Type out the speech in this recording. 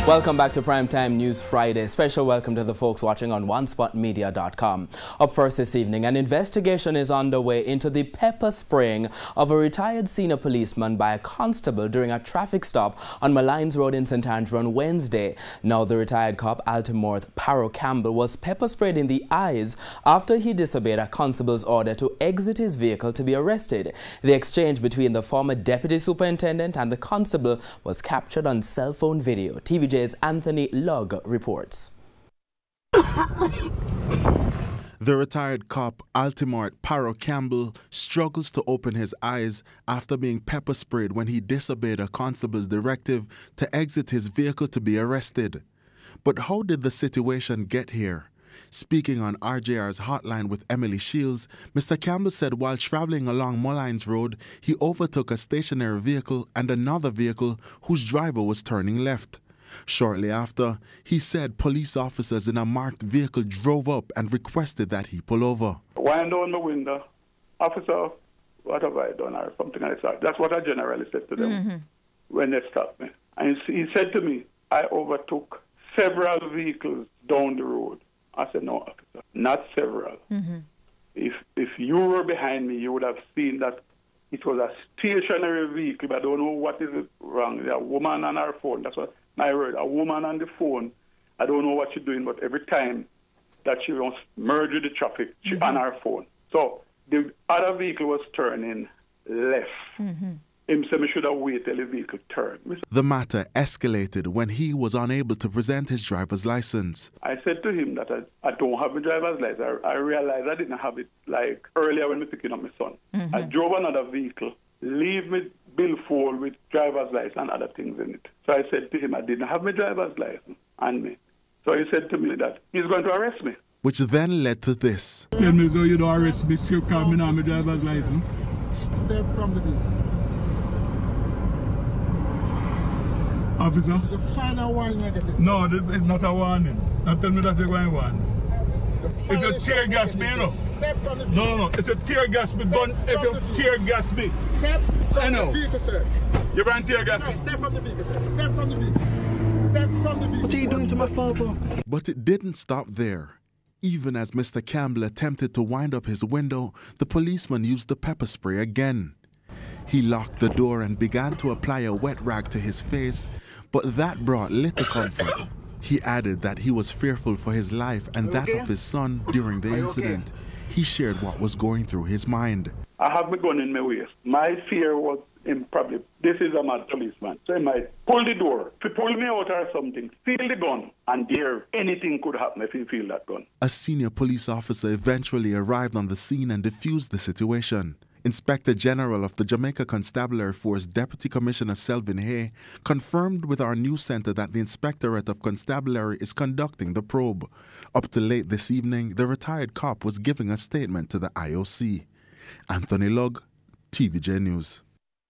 Welcome back to Primetime News Friday. Special welcome to the folks watching on onespotmedia.com. Up first this evening, an investigation is underway into the pepper spraying of a retired senior policeman by a constable during a traffic stop on Malines Road in St. Andrew on Wednesday. Now, the retired cop, Altamore Paro Campbell, was pepper sprayed in the eyes after he disobeyed a constable's order to exit his vehicle to be arrested. The exchange between the former deputy superintendent and the constable was captured on cell phone video. TVJ's Anthony Lugg reports. The retired cop, Altamore Paro Campbell, struggles to open his eyes after being pepper sprayed when he disobeyed a constable's directive to exit his vehicle to be arrested. But how did the situation get here? Speaking on RJR's hotline with Emily Shields, Mr. Campbell said while traveling along Malines Road, he overtook a stationary vehicle and another vehicle whose driver was turning left. Shortly after, he said police officers in a marked vehicle drove up and requested that he pull over. Wind down the window, officer, what have I done, or something like that. That's what I generally said to them when they stopped me. And he said to me, I overtook several vehicles down the road. I said, no, officer, not several. If you were behind me, you would have seen that it was a stationary vehicle, but I don't know what is wrong. There's a woman on her phone. That's what I heard. A woman on the phone. I don't know what she's doing, but every time that she wants to merge with the traffic, she's on her phone. So the other vehicle was turning left. Him said me should have waited till the vehicle turned. The matter escalated when he was unable to present his driver's license. I said to him that I don't have a driver's license. I realized I didn't have it like earlier when I was picking up my son. I drove another vehicle, leave me billfold with driver's license and other things in it. So I said to him I didn't have my driver's license on me. So he said to me that he's going to arrest me. Which then led to this. Tell me so you don't arrest me, you can't have my driver's license. Step from the vehicle. Officer? This is a final warning I get this. No, this is not a warning. Don't tell me that you're going to warn. It's a tear gas me, you know. Step from the vehicle. No, it's a tear gas me gun. If you tear gas me. Step from the vehicle, sir. You're going to tear gas me. Step from the vehicle, sir. Step from the vehicle. Step from the vehicle. What are you doing to my father? But it didn't stop there. Even as Mr. Campbell attempted to wind up his window, the policeman used the pepper spray again. He locked the door and began to apply a wet rag to his face, but that brought little comfort. He added that he was fearful for his life and that of his son during the incident. He shared what was going through his mind. I have my gun in my waist. My fear was probably, this is a mad policeman. So he might pull the door, if he pull me out or something, feel the gun, and there, anything could happen if he feel that gun. A senior police officer eventually arrived on the scene and diffused the situation. Inspector General of the Jamaica Constabulary Force, Deputy Commissioner Selvin Hay, confirmed with our news center that the Inspectorate of Constabulary is conducting the probe. Up to late this evening, the retired cop was giving a statement to the IOC. Anthony Lugg, TVJ News.